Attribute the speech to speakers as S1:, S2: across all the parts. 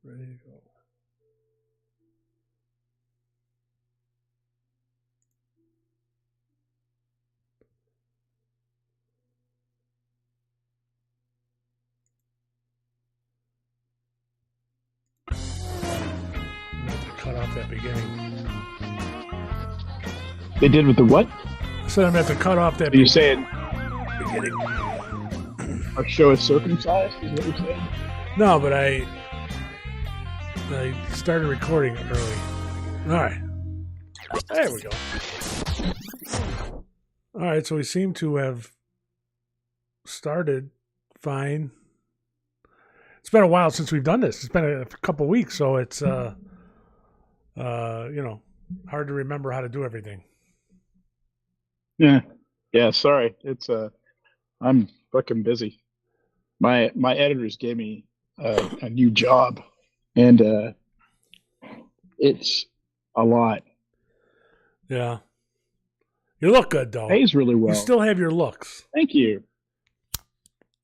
S1: Ready to go. I'm going to cut off that beginning.
S2: They did with the what?
S1: So I'm going to have to cut off that
S2: Are you saying
S1: beginning.
S2: our show is circumcised? Is what you're saying?
S1: No, but I started recording early. All right. There we go. All right, so we seem to have started fine. It's been a while since we've done this. It's been a couple weeks, so it's hard to remember how to do everything.
S2: Yeah. Yeah, sorry. It's I'm fucking busy. My editors gave me a new job, and it's a lot.
S1: Yeah. You look good, though.
S2: Pays really well.
S1: You still have your looks.
S2: Thank you.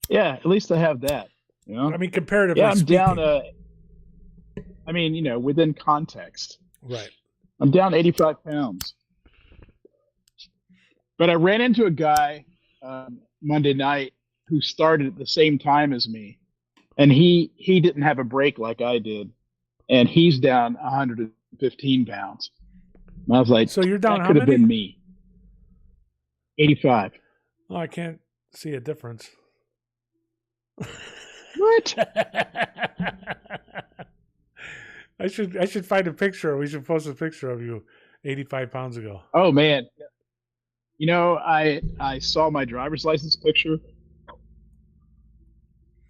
S2: Yeah, at least I have that. You know?
S1: I mean, comparatively
S2: yeah, I'm
S1: speaking.
S2: down. I mean, within context.
S1: Right.
S2: I'm down 85 pounds. But I ran into a guy Monday night who started at the same time as me, and he didn't have a break like I did, and he's down 115 pounds. And I was like,
S1: so you're down
S2: that
S1: how
S2: could have
S1: many?
S2: been me. 85.
S1: Oh, I can't see a difference.
S2: What?
S1: I should find a picture. We should post a picture of you 85 pounds ago.
S2: Oh man. I saw my driver's license picture.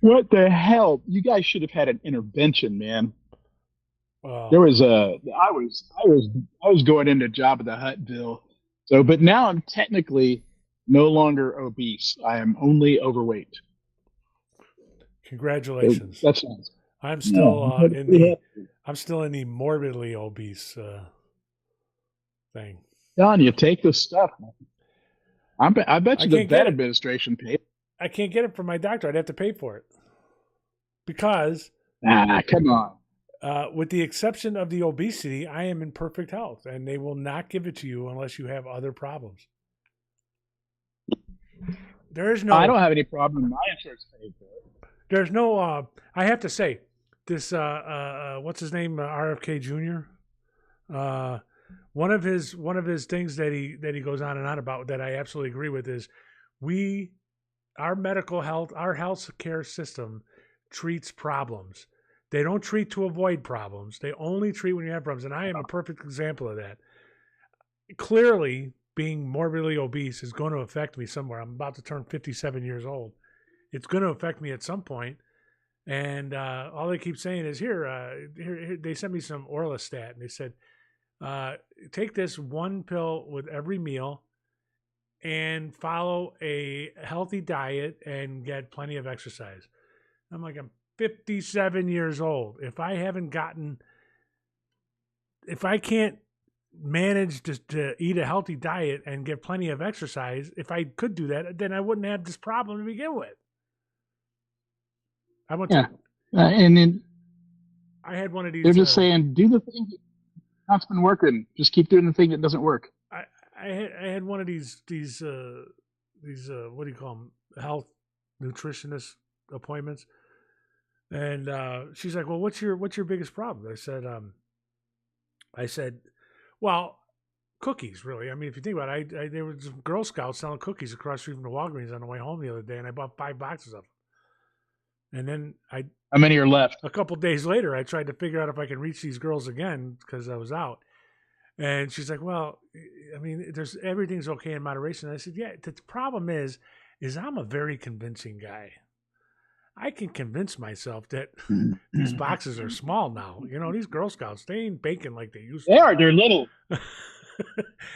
S2: What the hell? You guys should have had an intervention, man. There was I was going into Job of the Huttville. So, but now I'm technically no longer obese. I am only overweight.
S1: Congratulations.
S2: So that's nice.
S1: I'm still I'm still in the morbidly obese thing.
S2: Don, you take this stuff. I bet you the vet
S1: it.
S2: administration paid.
S1: I can't get it from my doctor. I'd have to pay for it. Because
S2: come on.
S1: With the exception of the obesity, I am in perfect health, and they will not give it to you unless you have other problems. There is no.
S2: I don't have any problem. My insurance paid for it.
S1: There's no. I have to say, this. What's his name? RFK Jr. One of his things that he goes on and on about that I absolutely agree with is our medical health, our health care system treats problems. They don't treat to avoid problems. They only treat when you have problems. And I am a perfect example of that. Clearly, being morbidly obese is going to affect me somewhere. I'm about to turn 57 years old. It's going to affect me at some point. And all they keep saying is, here, they sent me some Orlistat. And they said, take this one pill with every meal and follow a healthy diet and get plenty of exercise. I'm like, I'm 57 years old. If I can't manage to eat a healthy diet and get plenty of exercise, if I could do that, then I wouldn't have this problem to begin with.
S2: And then
S1: I had one of these.
S2: They're just saying, do the thing that's been working. Just keep doing the thing that doesn't work.
S1: I had one of these what do you call them? Health nutritionist appointments. And she's like, well, what's your biggest problem? I said, well, cookies, really. I mean, if you think about it, there were some Girl Scouts selling cookies across the street from the Walgreens on the way home the other day, and I bought 5 boxes of them. And then
S2: how many are left?
S1: A couple days later, I tried to figure out if I can reach these girls again because I was out. And she's like, well, I mean, everything's okay in moderation. And I said, yeah, the problem is I'm a very convincing guy. I can convince myself that these boxes are small now. These Girl Scouts, they ain't baking like they used to.
S2: They're little.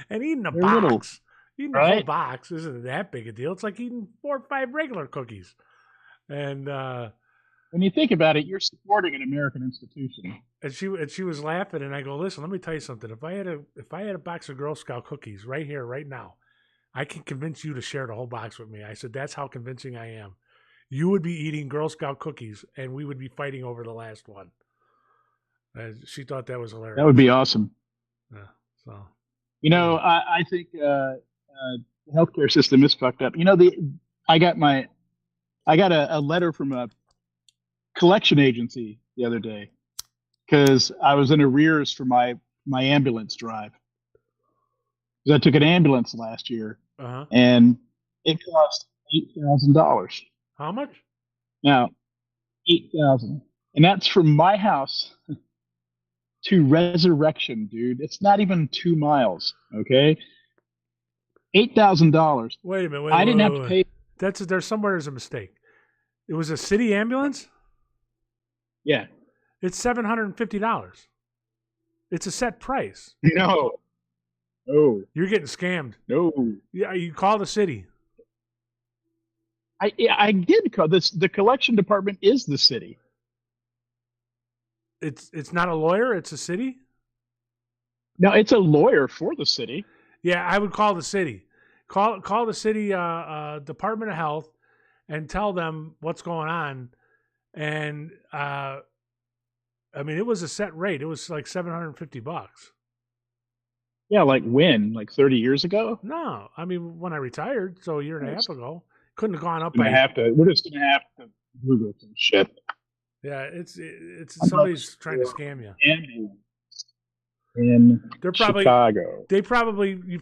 S1: And eating a whole box isn't that big a deal. It's like eating 4 or 5 regular cookies. And
S2: when you think about it, you're supporting an American institution.
S1: And she was laughing, and I go, listen, let me tell you something. If I had a box of Girl Scout cookies right here, right now, I can convince you to share the whole box with me. I said, that's how convincing I am. You would be eating Girl Scout cookies, and we would be fighting over the last one. She thought that was hilarious.
S2: That would be awesome.
S1: Yeah. So.
S2: I think the healthcare system is fucked up. I got a letter from a collection agency the other day because I was in arrears for my ambulance drive. Because I took an ambulance last year, and it cost $8,000.
S1: How much?
S2: Now, $8,000, and that's from my house to Resurrection, dude. It's not even 2 miles. Okay, $8,000.
S1: Wait a minute.
S2: I didn't have to pay.
S1: There's a mistake. It was a city ambulance.
S2: Yeah,
S1: it's $750. It's a set price.
S2: No. Oh,
S1: you're getting scammed.
S2: No.
S1: Yeah, you call the city.
S2: I did call this. The collection department is the city.
S1: It's not a lawyer. It's a city.
S2: No, it's a lawyer for the city.
S1: Yeah, I would call the city. Call the city Department of Health and tell them what's going on. And I mean, it was a set rate. It was like $750.
S2: Yeah, like when? Like 30 years ago?
S1: No, I mean when I retired, so a year and a half ago. Couldn't have gone up.
S2: We're just gonna have to Google some shit.
S1: Yeah, it's somebody's trying to scam you.
S2: In
S1: They're probably
S2: Chicago.
S1: You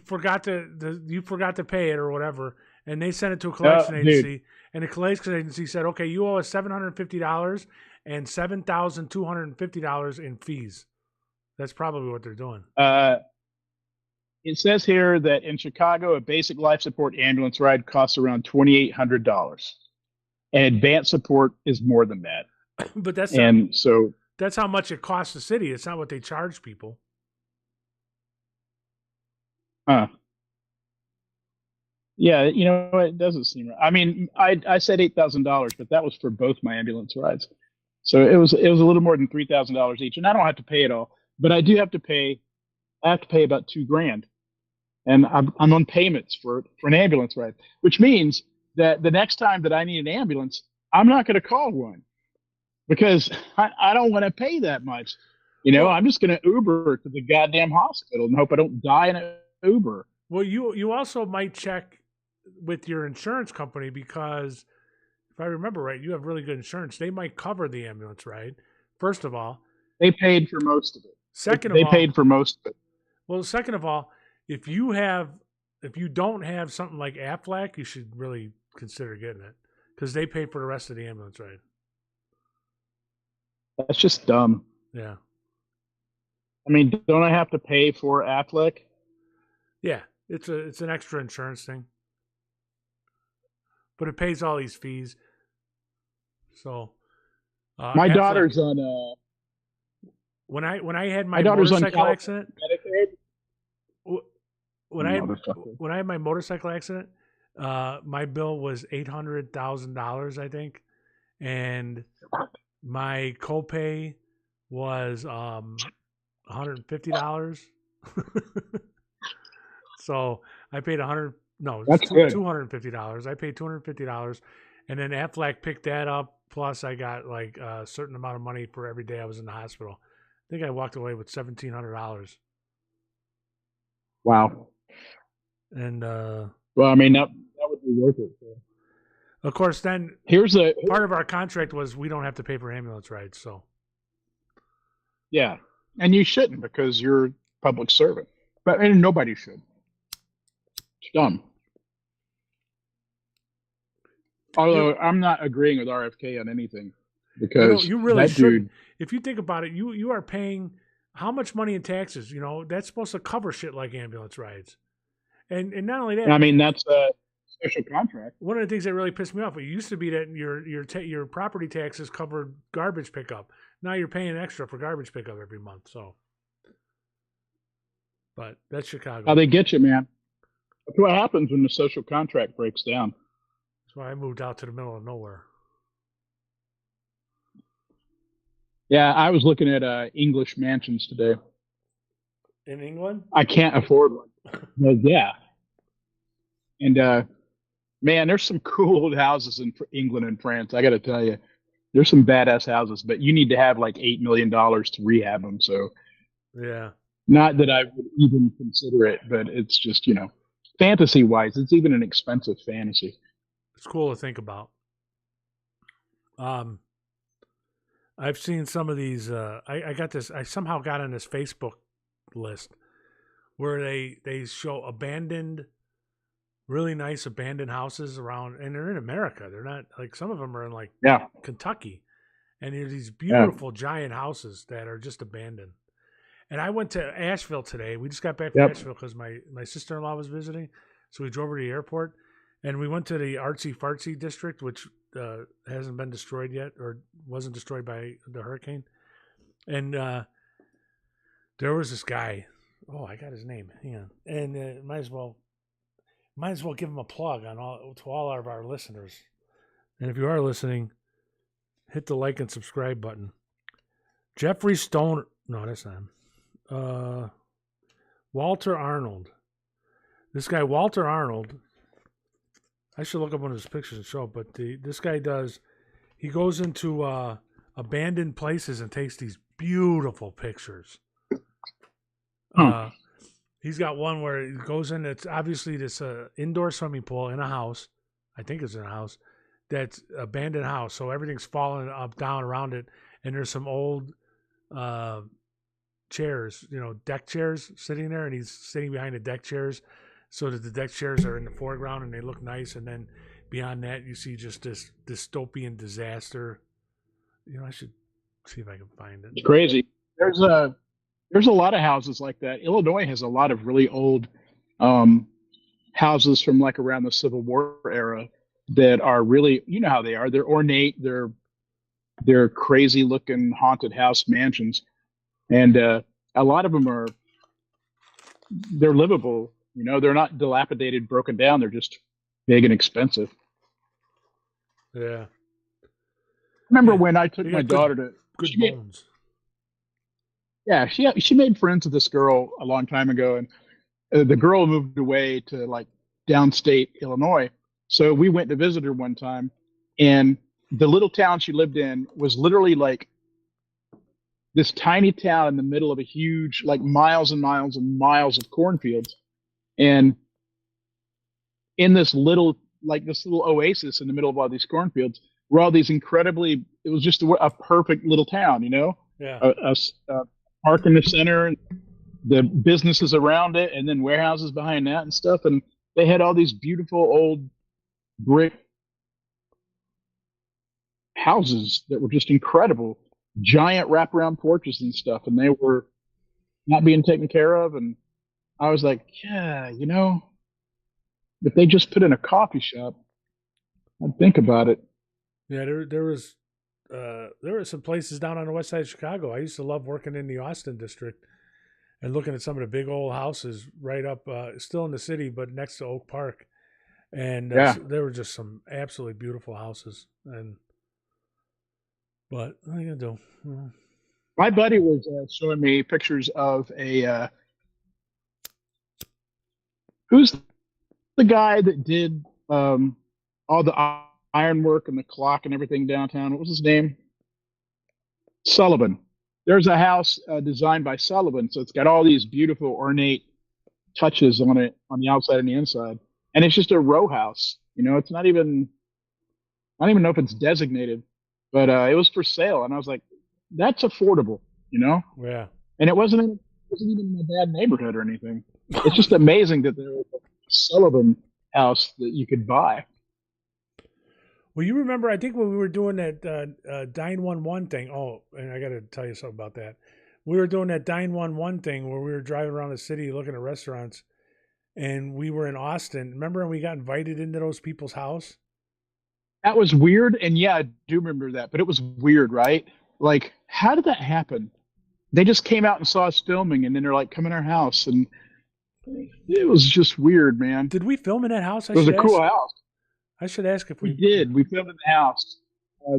S1: forgot to pay it or whatever, and they sent it to a collection agency, and the collection agency said, "Okay, you owe us $750 and $7,250 in fees." That's probably what they're doing.
S2: It says here that in Chicago, a basic life support ambulance ride costs around $2,800, and advanced support is more than that.
S1: But that's how much it costs the city. It's not what they charge people.
S2: Huh. Yeah, it doesn't seem right. I mean, I said $8,000, but that was for both my ambulance rides, so it was a little more than $3,000 each, and I don't have to pay it all, but I do have to pay. I have to pay about $2,000, and I'm on payments for an ambulance ride, which means that the next time that I need an ambulance, I'm not going to call one because I don't want to pay that much. I'm just going to Uber to the goddamn hospital and hope I don't die in an Uber.
S1: Well, you also might check with your insurance company because if I remember right, you have really good insurance. They might cover the ambulance ride. First of all,
S2: they paid for most of it.
S1: They
S2: paid for most of it.
S1: Well, second of all, if you don't have something like Aflac, you should really consider getting it because they pay for the rest of the ambulance ride.
S2: That's just dumb.
S1: Yeah.
S2: I mean, don't I have to pay for Aflac?
S1: Yeah, it's an extra insurance thing, but it pays all these fees. So,
S2: my daughter's on.
S1: When I had my motorcycle accident, when I had my motorcycle accident, my bill was $800,000, I think, and my copay was $150. So I paid $250. I paid $250, and then Aflac picked that up. Plus, I got like a certain amount of money for every day I was in the hospital. I think I walked away with $1,700.
S2: Wow.
S1: And
S2: well, I mean that would be worth it. So.
S1: Of course, then part of our contract was we don't have to pay for ambulance rides. So.
S2: Yeah, and you shouldn't because you're a public servant. But nobody should. It's dumb. Although I'm not agreeing with RFK on anything because
S1: you really should. If you think about it, you are paying how much money in taxes? That's supposed to cover shit like ambulance rides, and not only that.
S2: I mean, that's a special contract.
S1: One of the things that really pissed me off, it used to be that your property taxes covered garbage pickup. Now you're paying extra for garbage pickup every month. So, but that's Chicago.
S2: How they get you, man. That's what happens when the social contract breaks down.
S1: That's why I moved out to the middle of nowhere.
S2: Yeah, I was looking at English mansions today.
S1: In England?
S2: I can't afford one. But yeah. And man, there's some cool old houses in England and France. I got to tell you, There's some badass houses, but you need to have like $8 million to rehab them. So
S1: Yeah.
S2: not that I would even consider it, but it's just, fantasy wise, it's even an expensive fantasy.
S1: It's cool to think about. I've seen some of these. I got this. I somehow got on this Facebook list where they show abandoned, really nice abandoned houses around, and they're in America. They're not like some of them are in like Kentucky, and there's these beautiful giant houses that are just abandoned. And I went to Asheville today. We just got back from Asheville because my sister-in-law was visiting, so we drove her to the airport, and we went to the artsy fartsy district, which hasn't been destroyed yet, or wasn't destroyed by the hurricane. And there was this guy. Oh, I got his name. Hang on. And might as well give him a plug to all of our listeners. And if you are listening, hit the like and subscribe button. Jeffrey Stone. No, that's not him. Walter Arnold. This guy, Walter Arnold. I should look up one of his pictures and show it, but this guy he goes into abandoned places and takes these beautiful pictures. He's got one where he goes in, it's obviously this indoor swimming pool in a house. I think it's in a house. That's abandoned house. So everything's falling down around it. And there's some old chairs, deck chairs sitting there, and he's sitting behind the deck chairs so that the deck chairs are in the foreground and they look nice. And then beyond that, you see just this dystopian disaster. I should see if I can find it.
S2: It's crazy. There's a lot of houses like that. Illinois has a lot of really old houses from like around the Civil War era that are really, how they are. They're ornate. They're crazy looking haunted house mansions. And a lot of them they're livable. They're not dilapidated, broken down. They're just big and expensive.
S1: Yeah.
S2: Remember when I took my daughter to
S1: good bones.
S2: Yeah, she made friends with this girl a long time ago, and the girl moved away to like downstate Illinois. So we went to visit her one time, and the little town she lived in was literally like this tiny town in the middle of a huge, like miles and miles and miles of cornfields. And in this little oasis in the middle of all these cornfields were all these it was just a perfect little town,
S1: Yeah.
S2: A park in the center, and the businesses around it, and then warehouses behind that and stuff. And they had all these beautiful old brick houses that were just incredible, giant wraparound porches and stuff. And they were not being taken care of. And I was like, yeah, if they just put in a coffee shop, I'd think about it.
S1: Yeah, there were some places down on the west side of Chicago. I used to love working in the Austin district and looking at some of the big old houses right up, still in the city, but next to Oak Park. And there were just some absolutely beautiful houses. But what are you going to do?
S2: My buddy was showing me pictures of who's the guy that did all the ironwork and the clock and everything downtown. What was his name? Sullivan. There's a house designed by Sullivan, so it's got all these beautiful ornate touches on it on the outside and the inside, and it's just a row house. It's not even. I don't even know if it's designated, but it was for sale, and I was like, "That's affordable,"
S1: Yeah.
S2: And it wasn't even a bad neighborhood or anything. It's just amazing that there was a Sullivan house that you could buy.
S1: Well, you remember, I think when we were doing that 911 thing. Oh, and I got to tell you something about that. We were doing that 911 thing where we were driving around the city looking at restaurants, and we were in Austin. Remember when we got invited into those people's house?
S2: That was weird, and yeah, I do remember that. But it was weird, right? Like, how did that happen? They just came out and saw us filming, and then they're like, "Come in our house," and it was just weird, man.
S1: Did we film in that house?
S2: It was a cool house.
S1: I should ask if we
S2: did. We filmed in the house.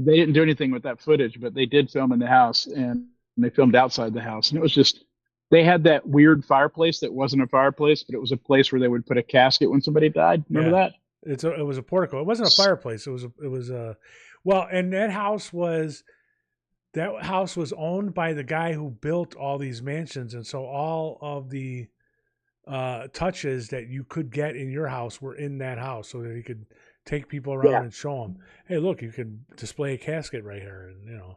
S2: They didn't do anything with that footage, but they did film in the house, and they filmed outside the house. And it was just, they had that weird fireplace that wasn't a fireplace, but it was a place where they would put a casket when somebody died. Remember that?
S1: It was a portico. It wasn't a fireplace. Well, and that house was owned by the guy who built all these mansions, and so all of the touches that you could get in your house were in that house, so that he could take people around and show them, hey, look, you can display a casket right here, and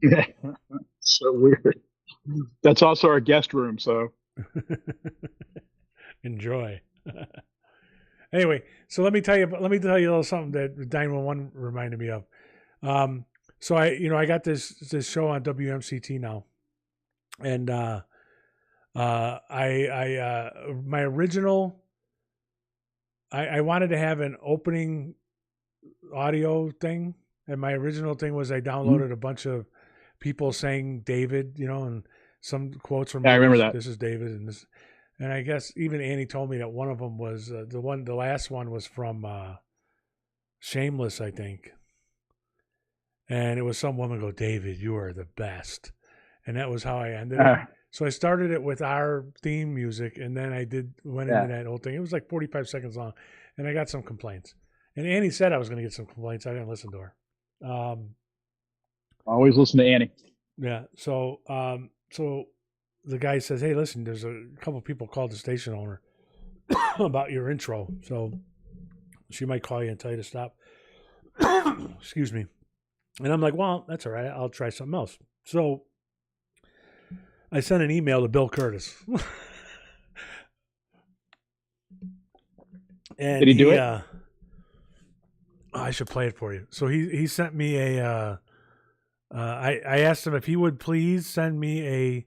S2: Yeah, so weird. That's also our guest room, so
S1: enjoy. Anyway, so let me tell you a little something that 911 reminded me of. So I got this show on WMCT now, and my original, I wanted to have an opening audio thing, and my original thing was I downloaded a bunch of people saying David, and some quotes from
S2: I remember that.
S1: This is David, and this, and I guess even Annie told me that one of them was the last one was from Shameless, I think, and it was some woman go, David, you are the best, and that was how I ended it. So I started it with our theme music, and then I went into that whole thing. It was like 45 seconds long, and I got some complaints. And Annie said I was going to get some complaints. I didn't listen to her.
S2: Always listen to Annie.
S1: Yeah. So the guy says, hey, listen, there's a couple of people called the station owner about your intro. So she might call you and tell you to stop. Excuse me. And I'm like, well, that's all right. I'll try something else. So I sent an email to Bill Curtis. And
S2: did he do it?
S1: I should play it for you. So he sent me a. I asked him if he would please send me a.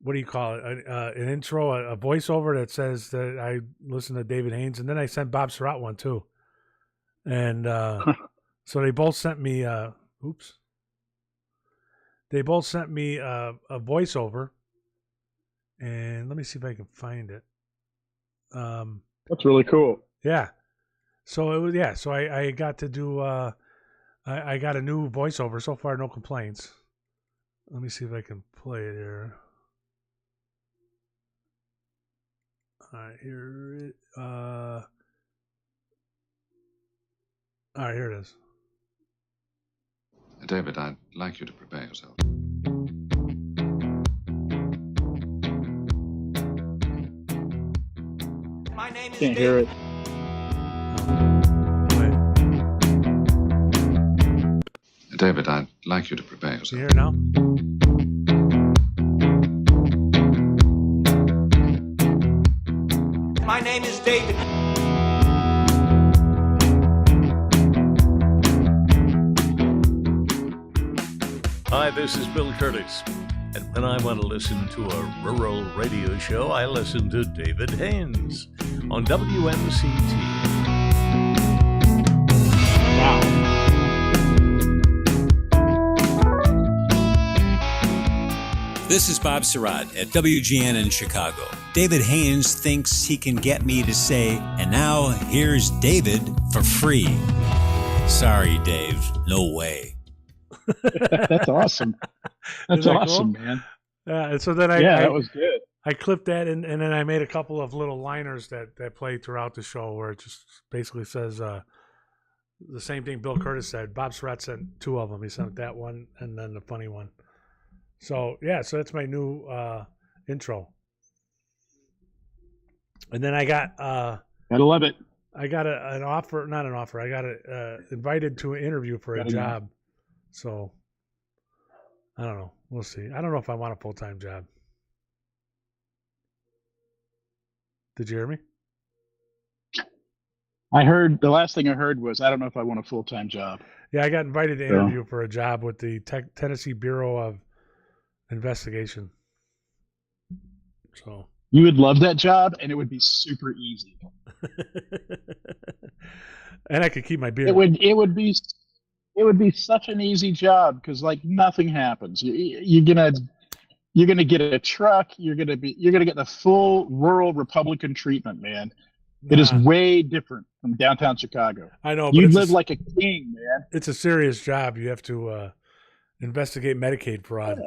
S1: What do you call it? An intro, a voiceover that says that I listen to David Haynes, and then I sent Bob Surratt one too. And so they both sent me. They both sent me a voiceover, and let me see if I can find it.
S2: That's really cool.
S1: Yeah. So it was So I got to do. I got a new voiceover. So far, no complaints. Let me see if I can play it here. All right, here. All right, here it is.
S3: David, I'd like you to prepare yourself.
S4: My name is
S2: Can't hear it.
S3: David, I'd like you to prepare yourself.
S1: You hear it now?
S4: My name is David.
S5: Hi, this is Bill Curtis. And when I want to listen to a rural radio show, I listen to David Haynes on WMCT.
S2: Wow.
S6: This is Bob Surratt at WGN in Chicago. David Haynes thinks he can get me to say, and now here's David for free. Sorry, Dave. No way.
S2: That's awesome. That's awesome, cool? Man.
S1: Yeah, and so then
S2: that was good.
S1: I clipped that and then I made a couple of little liners that play throughout the show where it just basically says the same thing Bill Curtis said. Bob Surratt sent two of them. He sent that one and then the funny one. So so that's my new intro. And then I got
S2: gotta love it.
S1: I got an offer, not an offer. I got invited to an interview for a job. So I don't know. We'll see. I don't know if I want a full-time job. Did you hear me?
S2: I heard, the last thing I heard was, I don't know if I want a full-time job.
S1: Yeah, I got invited to interview for a job with the Tennessee Bureau of Investigation. So
S2: you would love that job, and it would be super easy.
S1: And I could keep my beard.
S2: It would be such an easy job because like nothing happens. You're gonna get a truck. You're gonna get the full rural Republican treatment, man. It is way different from downtown Chicago.
S1: I know, but
S2: you live like a king, man.
S1: It's a serious job. You have to investigate Medicaid fraud.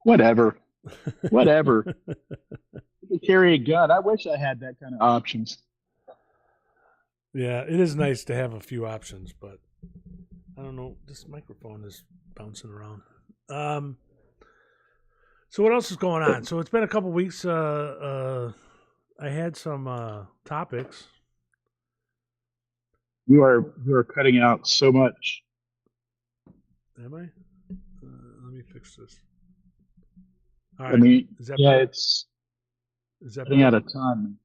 S2: Whatever. You can carry a gun. I wish I had that kind of options.
S1: Yeah, it is nice to have a few options, but I don't know. This microphone is bouncing around. So what else is going on? So it's been a couple weeks. I had some topics.
S2: You are cutting out so much.
S1: Am I? Let me fix this. All
S2: I
S1: right.
S2: mean,
S1: Is that
S2: yeah,
S1: better?
S2: it's
S1: Is that
S2: running
S1: better?
S2: out of time.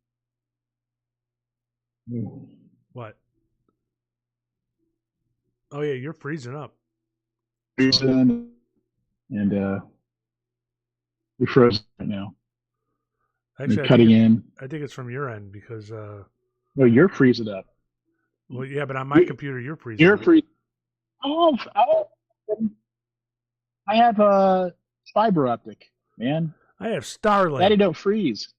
S1: What? Oh yeah, you're freezing up.
S2: Freezing, and you're frozen right now.
S1: Actually,
S2: You're cutting in.
S1: I think it's from your end because.
S2: No, you're freezing up.
S1: Well, yeah, but on my computer, you're freezing.
S2: You're
S1: up.
S2: free. I have a fiber optic, man.
S1: I have Starlink.
S2: Daddy don't freeze.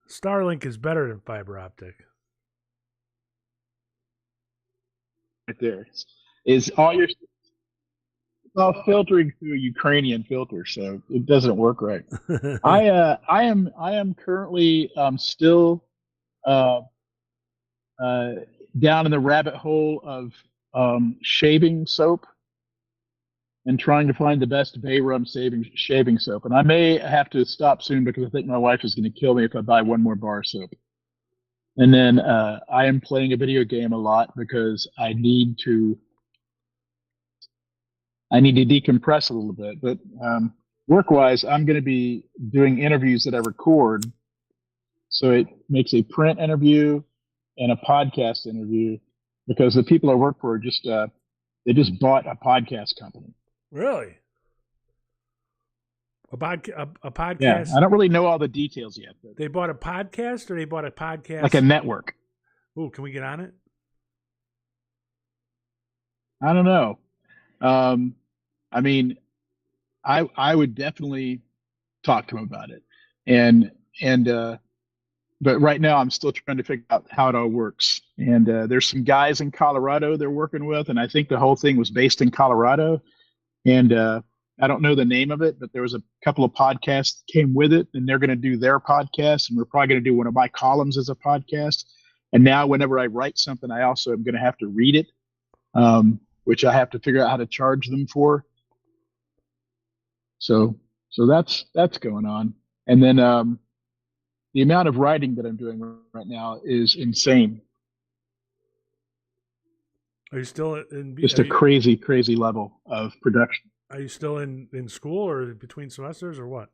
S1: Starlink is better than fiber optic.
S2: Right there is all filtering through a Ukrainian filter, so it doesn't work right. I am currently still down in the rabbit hole of shaving soap and trying to find the best bay rum shaving soap. And I may have to stop soon because I think my wife is going to kill me if I buy one more bar of soap. And then I am playing a video game a lot because I need to decompress a little bit. But work-wise, I'm going to be doing interviews that I record. So it makes a print interview and a podcast interview because the people I work for they just bought a podcast company.
S1: Really? A podcast?
S2: Yeah, I don't really know all the details yet. But
S1: they bought a podcast, or they bought a podcast
S2: like a network.
S1: Oh, can we get on it?
S2: I don't know. I mean, I would definitely talk to him about it, but right now I'm still trying to figure out how it all works. And there's some guys in Colorado they're working with, and I think the whole thing was based in Colorado. And I don't know the name of it, but there was a couple of podcasts that came with it, and they're going to do their podcast, and we're probably going to do one of my columns as a podcast. And now whenever I write something, I also am going to have to read it, which I have to figure out how to charge them for. So that's going on. And then the amount of writing that I'm doing right now is insane.
S1: Are you still in?
S2: Just a crazy level of production.
S1: Are you still in school or between semesters or what?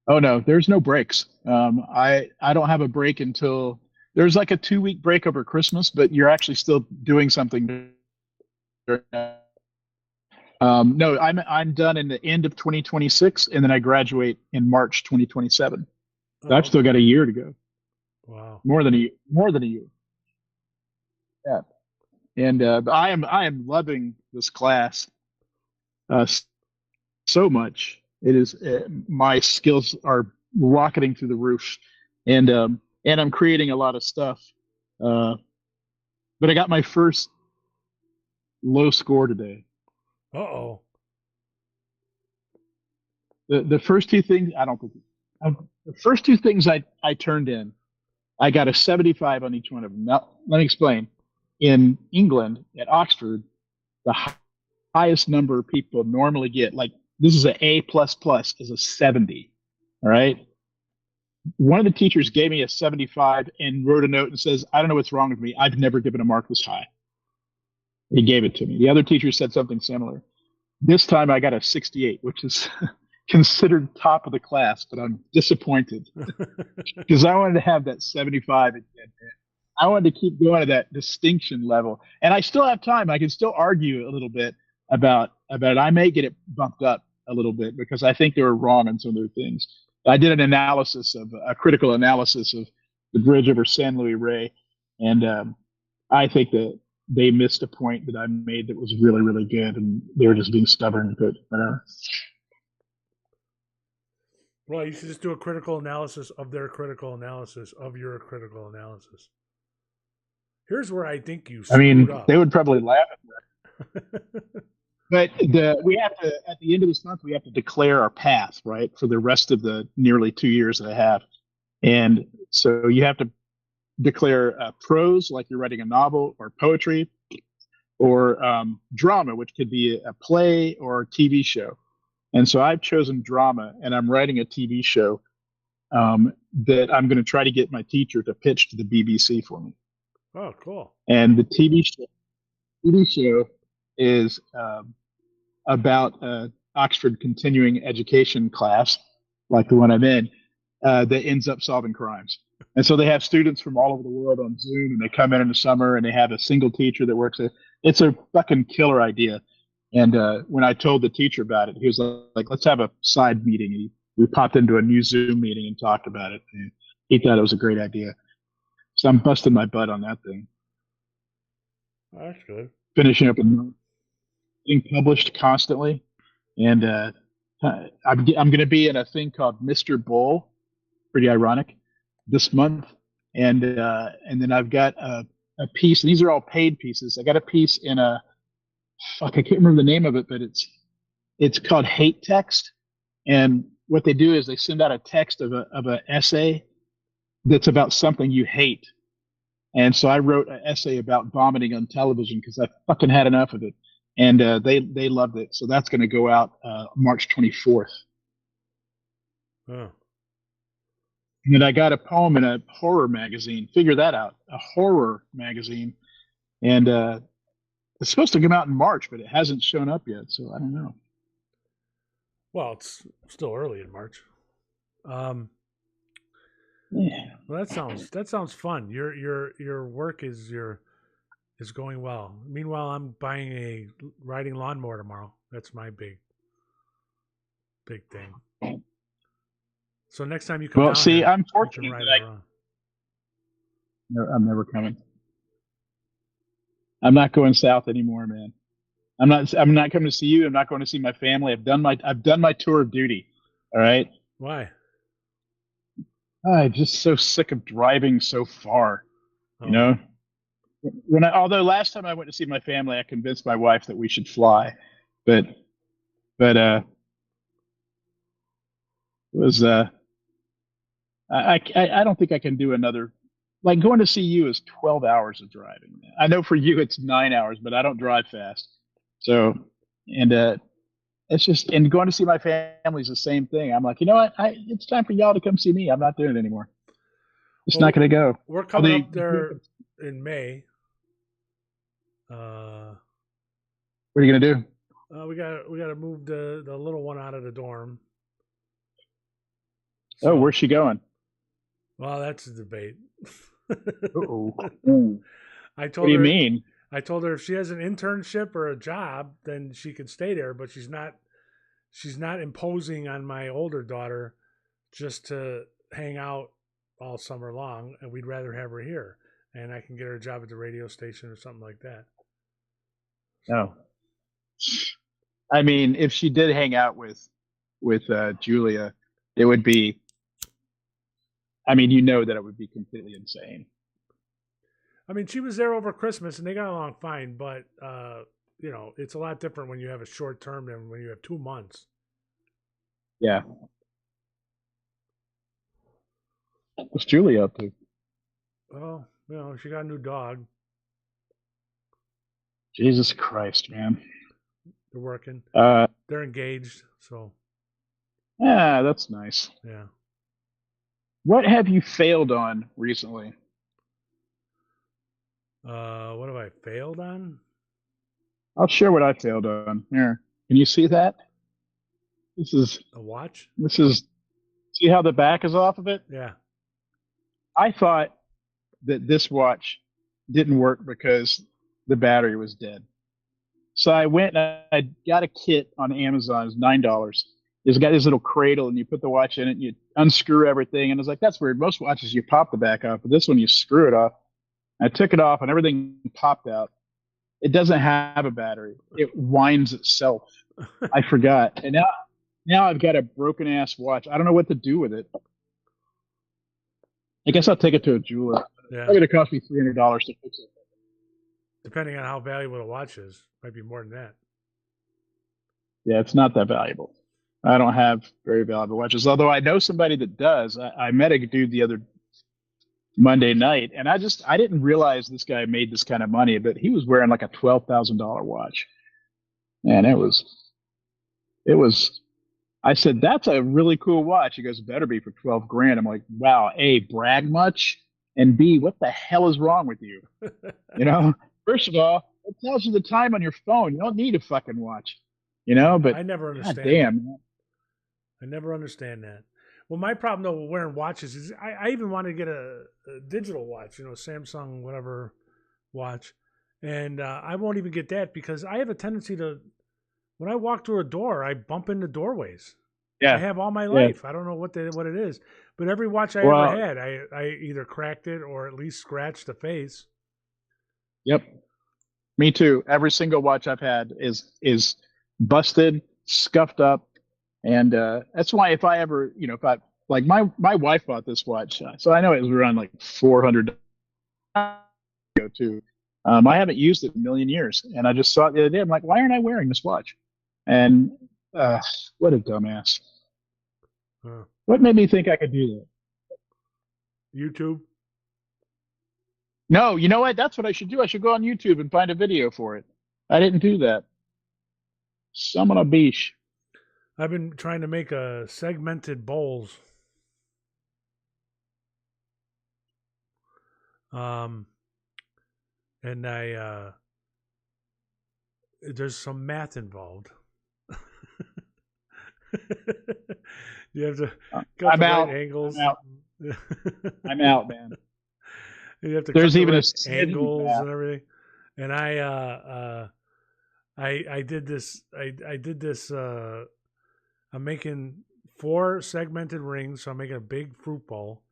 S2: Oh no, there's no breaks. I don't have a break until there's like a 2-week break over Christmas, but you're actually still doing something. No, I'm done in the end of 2026, and then I graduate in March 2027. So I've still got a year to go.
S1: Wow,
S2: more than a year. Yeah, and I am loving this class so much. It is my skills are rocketing through the roof, and I'm creating a lot of stuff. But I got my first low score today.
S1: Uh-oh.
S2: The first two things the first two things I turned in, I got a 75 on each one of them. Now let me explain. In England at Oxford, the highest number of people normally get, like this is an A++ is a 70. All right. One of the teachers gave me a 75 and wrote a note and says, "I don't know what's wrong with me. I've never given a mark this high." He gave it to me. The other teacher said something similar. This time I got a 68, which is considered top of the class, but I'm disappointed because I wanted to have that 75 again. I wanted to keep going to that distinction level, and I still have time. I can still argue a little bit about it. I may get it bumped up a little bit because I think they were wrong on some of their things. I did a critical analysis of the bridge over San Luis Rey, and I think that they missed a point that I made that was really, really good, and they were just being stubborn. But
S1: well, you should just do a critical analysis of their critical analysis of your critical analysis. Here's where I think you screwed up.
S2: They would probably laugh at that. But we have to, at the end of this month, we have to declare our path, right, for the rest of the nearly 2 years that I have. And so you have to declare prose, like you're writing a novel, or poetry, or drama, which could be a play or a TV show. And so I've chosen drama, and I'm writing a TV show that I'm going to try to get my teacher to pitch to the BBC for me.
S1: Oh, cool.
S2: And the TV show is about Oxford continuing education class, like the one I'm in, that ends up solving crimes. And so they have students from all over the world on Zoom, and they come in the summer, and they have a single teacher that works there. It's a fucking killer idea. And when I told the teacher about it, he was like, let's have a side meeting. We popped into a new Zoom meeting and talked about it. And he thought it was a great idea. So I'm busting my butt on that thing.
S1: Oh, that's good.
S2: Finishing up and being published constantly. And I'm going to be in a thing called Mr. Bull, pretty ironic, this month. And then I've got a piece, and these are all paid pieces. I got a piece in I can't remember the name of it, but it's called Hate Text. And what they do is they send out a text of an essay that's about something you hate. And so I wrote an essay about vomiting on television because I fucking had enough of it. And they loved it. So that's going to go out March 24th.
S1: Oh.
S2: And then I got a poem in a horror magazine. Figure that out. A horror magazine. And it's supposed to come out in March, but it hasn't shown up yet. So I don't know.
S1: Well, it's still early in March.
S2: Yeah.
S1: Well, that sounds fun. Your work is going well. Meanwhile, I'm buying a riding lawnmower tomorrow. That's my big thing. So next time you come down
S2: see,
S1: here,
S2: I'm
S1: you
S2: fortunate
S1: can ride
S2: that
S1: it around.
S2: No, I'm never coming. I'm not going south anymore, man. I'm not coming to see you. I'm not going to see my family. I've done my tour of duty. All right.
S1: Why?
S2: I'm just so sick of driving so far.
S1: Oh.
S2: You know, although last time I went to see my family, I convinced my wife that we should fly, but was I don't think I can do another. Like going to see you is 12 hours of driving. I know for you it's 9 hours, but I don't drive fast. So, and it's just, and going to see my family is the same thing. I'm like, you know what? It's time for y'all to come see me. I'm not doing it anymore. It's not going to go.
S1: We're coming up there in May.
S2: What are you going to do?
S1: We got to move the little one out of the dorm.
S2: So, where's she going?
S1: Well, that's a debate.
S2: Uh-oh.
S1: I told
S2: what do you
S1: her,
S2: mean?
S1: I told her if she has an internship or a job, then she could stay there, but she's not imposing on my older daughter just to hang out all summer long, and we'd rather have her here, and I can get her a job at the radio station or something like that.
S2: No. I mean, if she did hang out with Julia, it would be, I mean, you know that it would be completely insane.
S1: I mean, she was there over Christmas, and they got along fine, but, you know, it's a lot different when you have a short term than when you have 2 months.
S2: Yeah. What's Julia up to?
S1: Well, you know, she got a new dog.
S2: Jesus Christ, man.
S1: They're working. They're engaged, so.
S2: Yeah, that's nice.
S1: Yeah.
S2: What have you failed on recently?
S1: What have I failed on?
S2: I'll share what I failed on. Here. Can you see that? This is
S1: a watch?
S2: See how the back is off of it?
S1: Yeah.
S2: I thought that this watch didn't work because the battery was dead. So I went and I got a kit on Amazon. It's $9. It's got this little cradle, and you put the watch in it, and you unscrew everything. And I was like, that's weird. Most watches, you pop the back off, but this one, you screw it off. I took it off, and everything popped out. It doesn't have a battery. It winds itself. I forgot. And now I've got a broken-ass watch. I don't know what to do with it. I guess I'll take it to a jeweler.
S1: Yeah.
S2: It's going to cost me $300 to fix it.
S1: Depending on how valuable the watch is. Might be more than that.
S2: Yeah, it's not that valuable. I don't have very valuable watches, although I know somebody that does. I met a dude the other Monday night, and I didn't realize this guy made this kind of money, but he was wearing like a $12,000 watch, and it was. I said, "That's a really cool watch." He goes, "Better be for 12 grand." I'm like, "Wow, A, brag much, and B, what the hell is wrong with you?" You know, first of all, it tells you the time on your phone. You don't need a fucking watch, you know. But
S1: I never understand.
S2: damn,
S1: I never understand that. Well, my problem though with wearing watches is I even want to get a digital watch, Samsung whatever watch, and I won't even get that because I have a tendency to, when I walk through a door, I bump into doorways.
S2: yeah,
S1: I have all my life. I don't know what it is, but every watch I ever had, I either cracked it or at least scratched the face.
S2: Yep, me too. Every single watch I've had is busted, scuffed up. And that's why if I ever, if I like my wife bought this watch, so I know it was around like $400 too. I haven't used it in a million years, and I just saw it the other day. I'm like, why aren't I wearing this watch? And what a dumbass!
S1: Huh.
S2: What made me think I could do that?
S1: YouTube?
S2: No, you know what? That's what I should do. I should go on YouTube and find a video for it. I didn't do that. Son of a beach.
S1: I've been trying to make a segmented bowls. And there's some math involved. You have to cut
S2: I'm
S1: the
S2: out.
S1: right angles.
S2: I'm out, man.
S1: You have to
S2: There's
S1: cut
S2: even
S1: the
S2: a
S1: right angles and everything. And I did this. I did this. I'm making 4 segmented rings, so I'm making a big fruit bowl,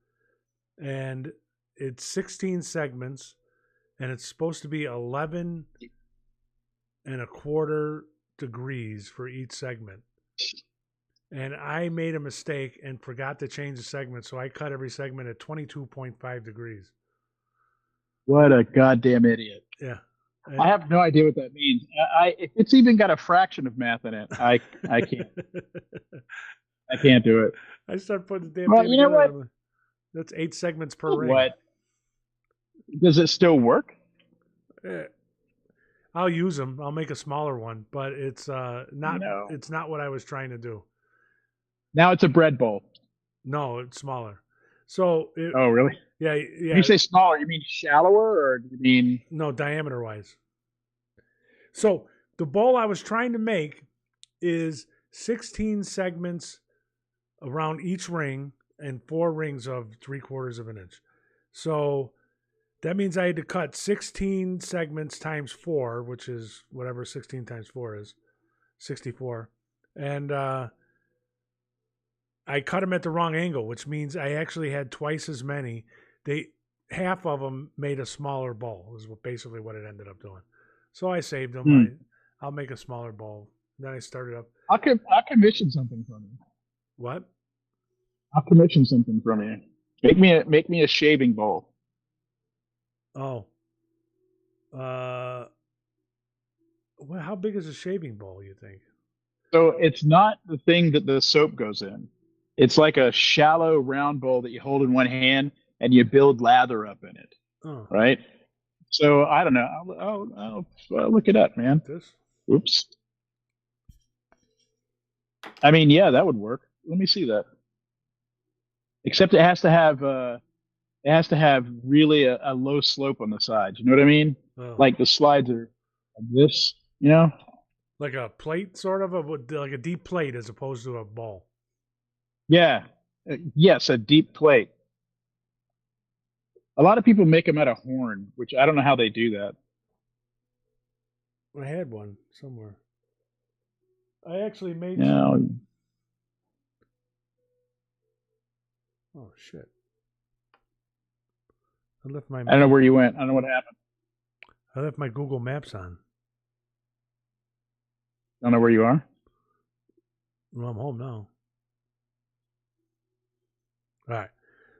S1: and it's 16 segments, and it's supposed to be 11.25 degrees for each segment. And I made a mistake and forgot to change the segment, so I cut every segment at 22.5 degrees.
S2: What a goddamn idiot!
S1: Yeah.
S2: I have no idea what that means. If it's even got a fraction of math in it, I can't. I can't do it.
S1: I start putting the damn
S2: Well,
S1: thing
S2: you know
S1: together.
S2: what?
S1: That's 8 segments per ring.
S2: What? Does it still work?
S1: I'll use them. I'll make a smaller one, but it's not.
S2: No.
S1: It's not what I was trying to do.
S2: Now it's a bread bowl.
S1: No, it's smaller. So.
S2: Oh, really?
S1: Yeah.
S2: When you say smaller, you mean shallower, or do you mean?
S1: No, diameter wise. So the bowl I was trying to make is 16 segments around each ring and 4 rings of 3/4 of an inch. So that means I had to cut 16 segments times 4, which is whatever 16 times 4 is, 64. And I cut them at the wrong angle, which means I actually had twice as many. Half of them made a smaller bowl, is basically what it ended up doing. So I saved them. I'll make a smaller bowl. Then I started up.
S2: I'll commission something from you.
S1: What?
S2: I'll commission something from you. Make me a shaving bowl.
S1: Oh. Well, how big is a shaving bowl, you think?
S2: So it's not the thing that the soap goes in. It's like a shallow round bowl that you hold in one hand and you build lather up in it.
S1: Oh.
S2: Right? So I don't know. I'll look it up, man.
S1: This?
S2: Oops. I mean, yeah, that would work. Let me see that. Except it has to have really a low slope on the sides. You know what I mean?
S1: Oh.
S2: Like the slides are this, you know?
S1: Like a plate, sort of, like a deep plate as opposed to a bowl.
S2: Yeah. Yes, a deep plate. A lot of people make them out of horn, which I don't know how they do that.
S1: I had one somewhere. I actually made.
S2: No.
S1: Oh shit! I left my.
S2: I don't know where you went. I don't know what happened.
S1: I left my Google Maps on.
S2: I don't know where you are.
S1: Well, I'm home now. All right.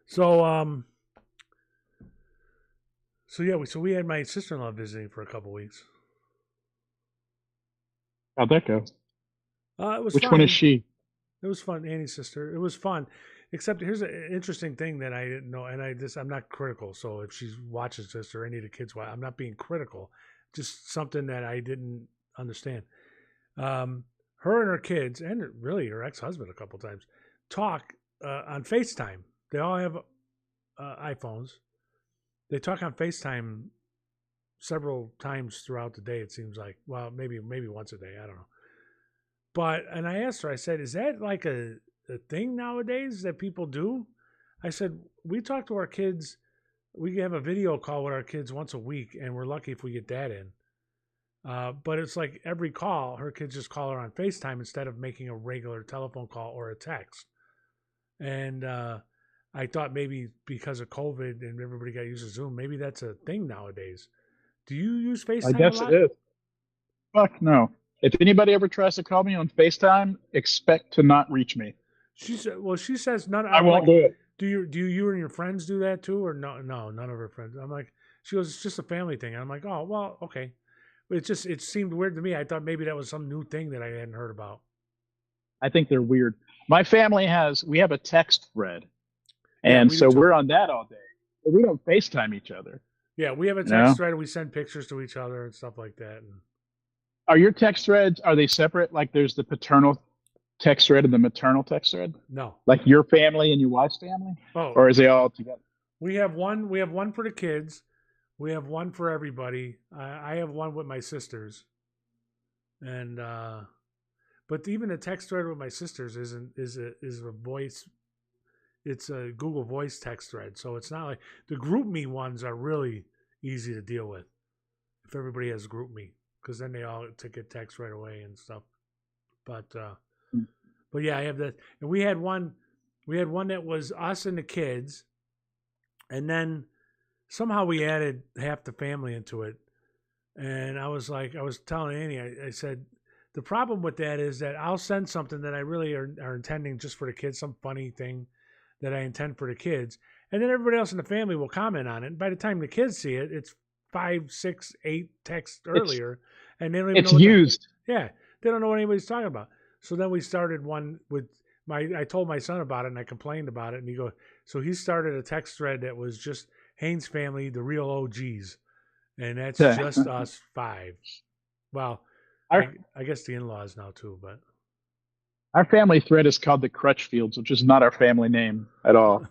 S1: So we had my sister-in-law visiting for a couple weeks.
S2: How'd that go?
S1: It was
S2: Which
S1: fine.
S2: one is she?
S1: It was fun, Annie's sister. It was fun. Except here's an interesting thing that I didn't know, and I'm not critical. So if she watches this or any of the kids watch, I'm not being critical. Just something that I didn't understand. Her and her kids, and really her ex-husband a couple times, talk on FaceTime. They all have iPhones. They talk on FaceTime several times throughout the day. It seems like, well, maybe once a day. I don't know. And I asked her. I said, "Is that like a thing nowadays that people do?" I said, "We talk to our kids. We have a video call with our kids once a week, and we're lucky if we get that in." But it's like every call, her kids just call her on FaceTime instead of making a regular telephone call or a text. And I thought maybe because of COVID and everybody got used to Zoom, maybe that's a thing nowadays. Do you use FaceTime
S2: I guess
S1: a lot?
S2: it is. Fuck no. If anybody ever tries to call me on FaceTime, expect to not reach me.
S1: She said, "Well, she says none."
S2: I won't do it.
S1: Do you and your friends do that too, or no? No, none of her friends. I'm like, she goes, "It's just a family thing." And I'm like, "Oh, well, okay." But it seemed weird to me. I thought maybe that was some new thing that I hadn't heard about.
S2: I think they're weird. My family we have a text thread,
S1: Yeah,
S2: and
S1: we do
S2: so
S1: too.
S2: we're on that all day. But we don't FaceTime each other.
S1: Yeah, we have a
S2: You
S1: text
S2: know?
S1: thread. And we send pictures to each other and stuff like that. And
S2: Are your text threads, are they separate? Like there's the paternal text thread and the maternal text thread?
S1: no,
S2: Like your family and your wife's family?
S1: oh,
S2: Or is they all together?
S1: we have one. We have one for the kids. We have one for everybody. I have one with my sisters, and but even the text thread with my sisters is a voice. It's a Google Voice text thread, so it's not like the group me ones are really easy to deal with if everybody has group me, because then they all get text right away and stuff. But yeah, I have that, and we had one that was us and the kids, and then somehow we added half the family into it. And I was telling Annie, I said, the problem with that is that I'll send something that I really are intending just for the kids, some funny thing that I intend for the kids. And then everybody else in the family will comment on it. And by the time the kids see it, it's 5, 6, 8 texts earlier. And they don't even know.
S2: It's used.
S1: Yeah. They don't know what anybody's talking about. So then we started one with I told my son about it and I complained about it. And so he started a text thread that was just Haynes family, the real OGs. And that's just us 5. Well, I guess the in-laws now too, but
S2: our family thread is called the Crutchfields, which is not our family name at all.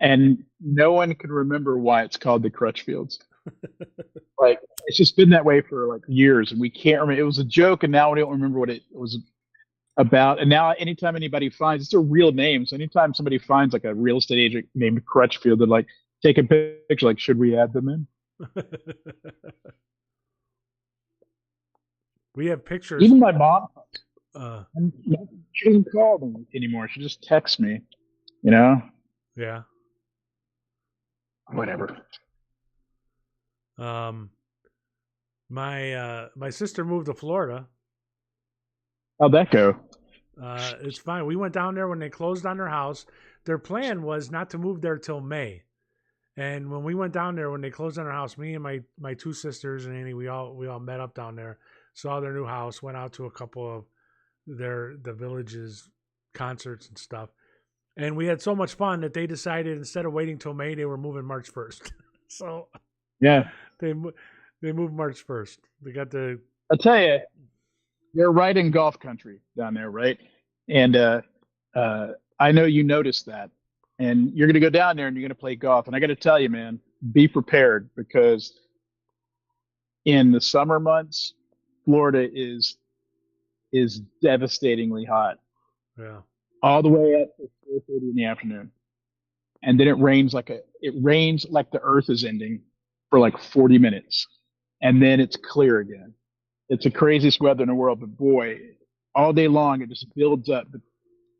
S2: And no one can remember why it's called the Crutchfields. Like, it's just been that way for like years, and we can't remember. It was a joke, and now we don't remember what it was about. And now anytime anybody finds, it's a real name. So anytime somebody finds like a real estate agent named Crutchfield, they're like, take a picture, like, should we add them in?
S1: We have pictures.
S2: Even my mom,
S1: she
S2: doesn't call me anymore. She just texts me, you know?
S1: Yeah.
S2: Whatever.
S1: My sister moved to Florida.
S2: How'd that go?
S1: It's fine. We went down there when they closed on their house. Their plan was not to move there till May. And when we went down there, when they closed on our house, me and my 2 sisters and Annie, we all met up down there, saw their new house, went out to a couple of the village's concerts and stuff. And we had so much fun that they decided instead of waiting till May, they were moving March 1st. So
S2: yeah,
S1: they moved March 1st. They got
S2: I'll tell you, you're right in golf country down there, right? And I know you noticed that. And you're going to go down there and you're going to play golf. And I got to tell you, man, be prepared, because in the summer months, Florida is devastatingly hot.
S1: Yeah.
S2: All the way up to 4:30 in the afternoon. And then it rains like the earth is ending for like 40 minutes. And then it's clear again. It's the craziest weather in the world. But boy, all day long, it just builds up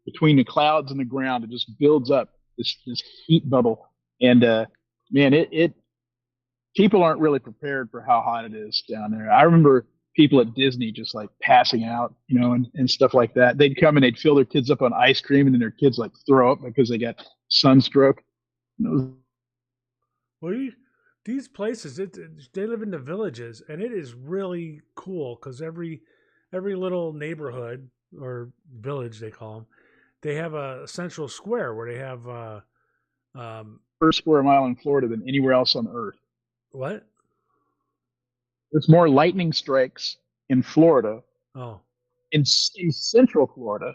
S2: between the clouds and the ground. It just builds up this heat bubble. And man, it people aren't really prepared for how hot it is down there. I remember people at Disney just like passing out, you know, and stuff like that. They'd come and they'd fill their kids up on ice cream, and then their kids like throw up because they got sunstroke.
S1: Well, these places, they live in the villages, and it is really cool because every little neighborhood or village, they call them. They have a central square where they have
S2: Per square mile in Florida than anywhere else on Earth.
S1: what?
S2: There's more lightning strikes in Florida,
S1: Oh,
S2: in Central Florida,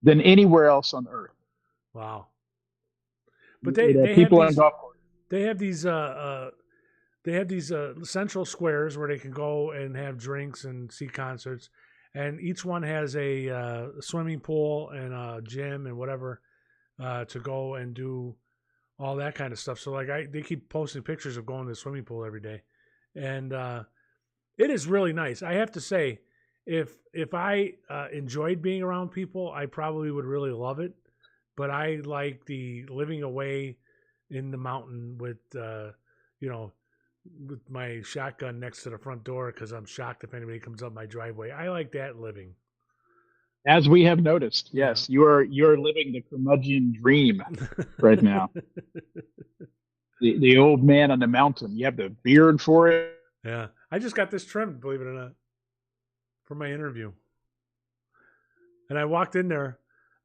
S2: than anywhere else on Earth.
S1: wow. But they have
S2: people on
S1: these,
S2: golf course.
S1: they have these central squares where they can go and have drinks and see concerts, and each one has a swimming pool and a gym and whatever to go and do all that kind of stuff. So like they keep posting pictures of going to the swimming pool every day, and it is really nice. I have to say, if I enjoyed being around people, I probably would really love it. But I like the living away in the mountain with with my shotgun next to the front door because I'm shocked if anybody comes up my driveway. I like that living.
S2: As we have noticed, yes, you're living the curmudgeon dream right now. The old man on the mountain. You have the beard for it.
S1: Yeah, I just got this trimmed, believe it or not, for my interview. And I walked into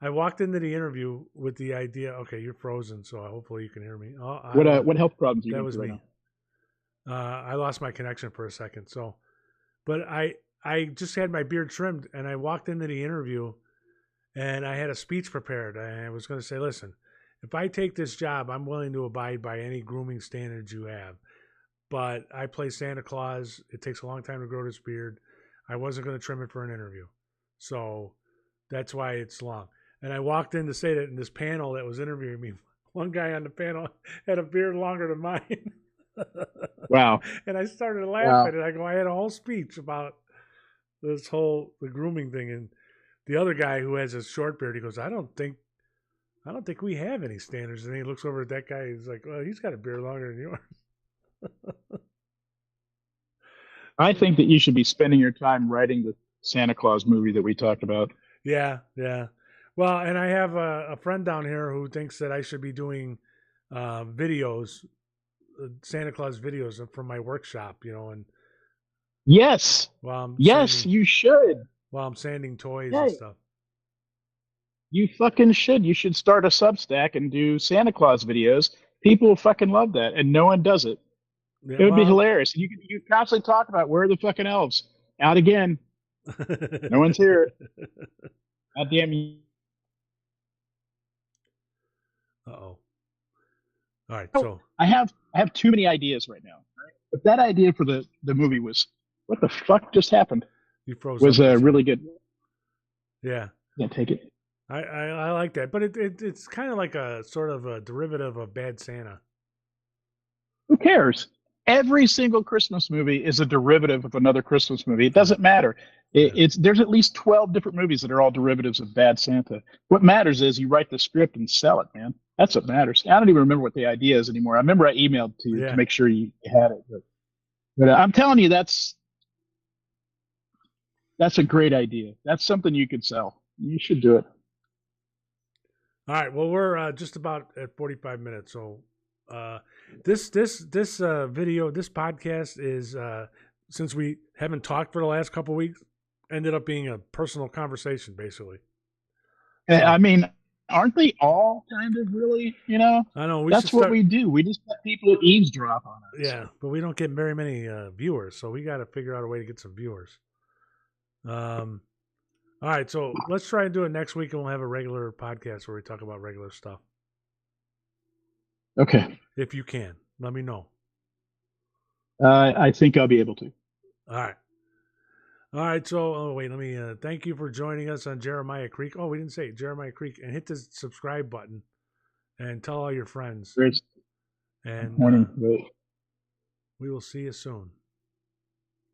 S1: the interview with the idea. Okay, you're frozen, so hopefully you can hear me.
S2: What health problems?
S1: That was me. I lost my connection for a second. So, but I just had my beard trimmed, and I walked into the interview, and I had a speech prepared. I was going to say, listen, if I take this job, I'm willing to abide by any grooming standards you have. But I play Santa Claus. It takes a long time to grow this beard. I wasn't going to trim it for an interview. So that's why it's long. And I walked in to say that in this panel that was interviewing me, one guy on the panel had a beard longer than mine.
S2: Wow.
S1: And I started laughing, and I had a whole speech about the grooming thing. And the other guy who has a short beard, he goes, I don't think we have any standards. And he looks over at that guy. He's like, well, he's got a beard longer than yours.
S2: I think that you should be spending your time writing the Santa Claus movie that we talked about.
S1: Yeah. Well, and I have a friend down here who thinks that I should be doing videos, Santa Claus videos from my workshop, and
S2: yes, you should.
S1: While I'm sanding toys and stuff.
S2: You fucking should. You should start a Substack and do Santa Claus videos. People will fucking love that, and no one does it. Yeah, it would be hilarious. You constantly talk about where are the fucking elves? Out again. No one's here. God damn you.
S1: Uh-oh. All right, so
S2: I have too many ideas right now. Right? But that idea for the movie was, what the fuck just happened?
S1: You froze.
S2: Was really good.
S1: Yeah.
S2: Can't take it.
S1: I like that, but it's kind of like a sort of a derivative of Bad Santa.
S2: Who cares? Every single Christmas movie is a derivative of another Christmas movie. It doesn't matter. There's at least 12 different movies that are all derivatives of Bad Santa. What matters is you write the script and sell it, man. That's what matters. I don't even remember what the idea is anymore. I remember I emailed to you to make sure you had it. But I'm telling you, that's a great idea. That's something you could sell. You should do it.
S1: All right. Well, we're just about at 45 minutes. So this video, this podcast is, since we haven't talked for the last couple of weeks, ended up being a personal conversation, basically.
S2: So, I mean, aren't they all kind of really,
S1: I know.
S2: That's what we do. We just let people eavesdrop on us.
S1: Yeah, but we don't get very many viewers, so we got to figure out a way to get some viewers. All right, so let's try and do it next week, and we'll have a regular podcast where we talk about regular stuff.
S2: Okay.
S1: If you can, let me know.
S2: I think I'll be able to.
S1: All right. So, let me thank you for joining us on Jeremiah Creek. Oh, we didn't say it, Jeremiah Creek, and hit the subscribe button, and tell all your friends. And we will see you soon.